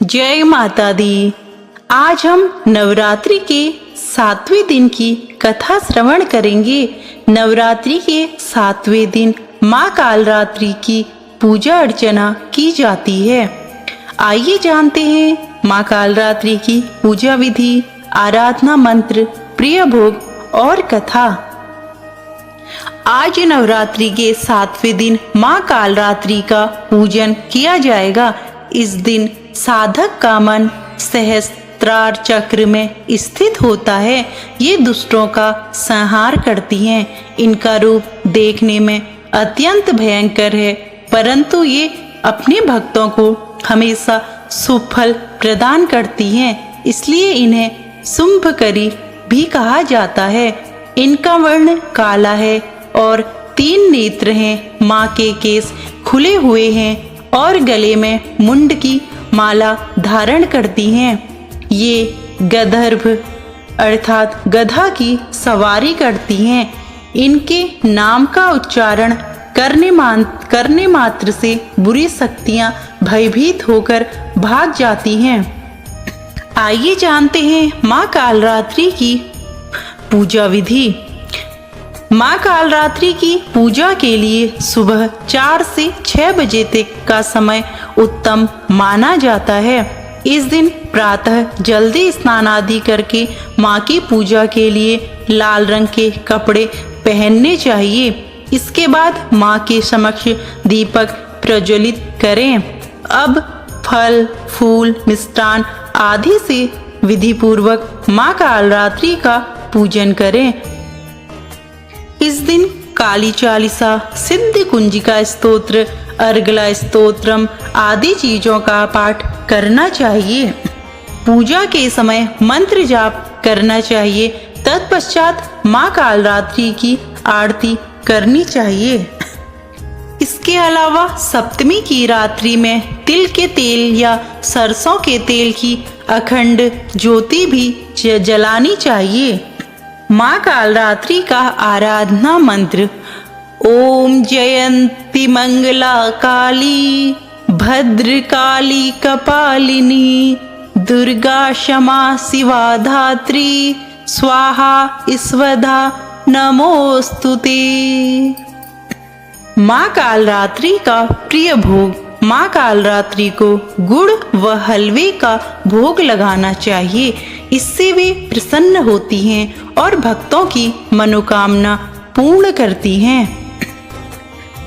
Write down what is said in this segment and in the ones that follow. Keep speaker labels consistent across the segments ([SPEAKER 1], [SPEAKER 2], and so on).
[SPEAKER 1] जय माता दी। आज हम नवरात्रि के 7वें दिन की कथा श्रवण करेंगे। नवरात्रि के 7वें दिन माँ कालरात्रि की पूजा अर्चना की जाती है। आइए जानते हैं माँ कालरात्रि की पूजा विधि, आराधना मंत्र, प्रिय भोग और कथा। आज नवरात्रि के 7वें दिन माँ कालरात्रि का पूजन किया जाएगा। इस दिन साधक का मन सहस्त्रार चक्र में स्थित होता है। ये दुष्टों का संहार करती हैं। इनका रूप देखने में अत्यंत भयंकर है, परंतु ये अपने भक्तों को हमेशा शुभ फल प्रदान करती हैं। इसलिए इन्हें शुंभकरी भी कहा जाता है। इनका वर्ण काला है और 3 नेत्र हैं। माँ के केस खुले हुए हैं और गले में मुंड की माला धारण करती हैं। ये गदर्भ अर्थात गधा की सवारी करती हैं। इनके नाम का उच्चारण करने मात्र से बुरी शक्तियां भयभीत होकर भाग जाती हैं। आइए जानते हैं माँ कालरात्रि की पूजा विधि। माँ कालरात्रि की पूजा के लिए सुबह 4 से 6 बजे तक का समय उत्तम माना जाता है। इस दिन प्रातः जल्दी स्नान आदि करके माँ की पूजा के लिए लाल रंग के कपड़े पहनने चाहिए। इसके बाद माँ के समक्ष दीपक प्रज्वलित करें। अब फल, फूल, मिष्टान आदि से विधि पूर्वक माँ कालरात्रि का पूजन करें। इस दिन काली चालीसा, सिद्ध कुंजिका स्तोत्र, अर्गला स्तोत्रम आदि चीजों का पाठ करना चाहिए। पूजा के समय मंत्र जाप करना चाहिए। तत्पश्चात माँ कालरात्रि की आरती करनी चाहिए। इसके अलावा सप्तमी की रात्रि में तिल के तेल या सरसों के तेल की अखंड ज्योति भी जलानी चाहिए। माँ कालरात्रि का आराधना मंत्र: ओम जयंती मंगला काली भद्रकाली कपालिनी दुर्गा क्षमा शिवा धात्री स्वाहा स्वधा नमोस्तुते। माँ कालरात्रि का प्रिय भोग: माँ कालरात्रि को गुड़ व हलवे का भोग लगाना चाहिए। इससे वे प्रसन्न होती हैं और भक्तों की मनोकामना पूर्ण करती हैं।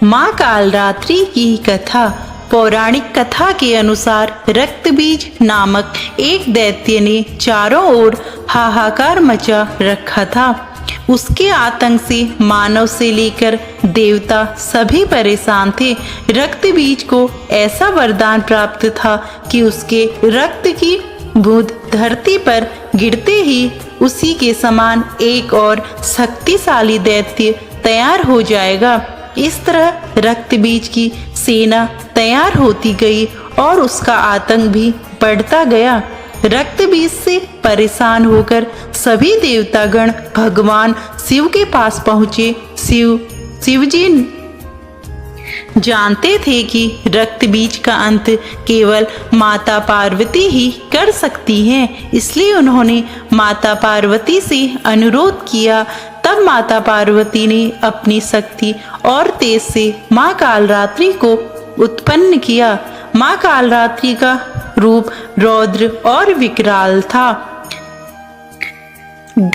[SPEAKER 1] माँ कालरात्रि की कथा: पौराणिक कथा के अनुसार रक्तबीज नामक एक दैत्य ने चारों ओर हाहाकार मचा रखा था। उसके आतंक से मानव से लेकर देवता सभी परेशान थे। रक्तबीज को ऐसा वरदान प्राप्त था कि उसके रक्त की बूंद धरती पर गिरते ही उसी के समान एक और शक्तिशाली दैत्य तैयार हो जाएगा। इस तरह रक्तबीज की सेना तैयार होती गई और उसका आतंक भी बढ़ता गया। रक्तबीज से परेशान होकर सभी देवतागण भगवान शिव के पास पहुँचे। शिवजी जानते थे कि रक्तबीज का अंत केवल माता पार्वती ही कर सकती हैं। इसलिए उन्होंने माता पार्वती से अनुरोध किया। तब माता पार्वती ने अपनी शक्ति और तेज से माँ कालरात्रि को उत्पन्न किया। माँ कालरात्रि का रूप रौद्र और विकराल था।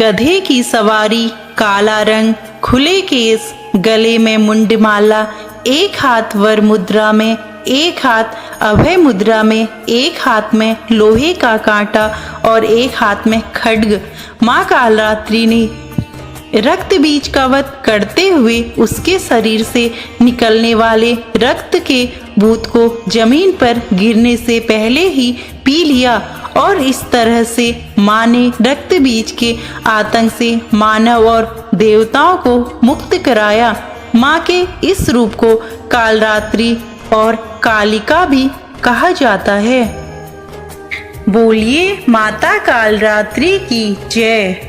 [SPEAKER 1] गधे की सवारी, काला रंग, खुले केस, गले में मुंडमाला, एक हाथ वर मुद्रा में, एक हाथ अभय मुद्रा में, एक हाथ में लोहे का कांटा और एक हाथ में खड्ग। माँ कालरात्रि ने रक्तबीज का वध करते हुए उसके शरीर से निकलने वाले रक्त के बूंद को जमीन पर गिरने से पहले ही पी लिया और इस तरह से माँ ने रक्तबीज के आतंक से मानव और देवताओं को मुक्त कराया। माँ के इस रूप को कालरात्रि और कालिका भी कहा जाता है। बोलिए माता कालरात्रि की जय।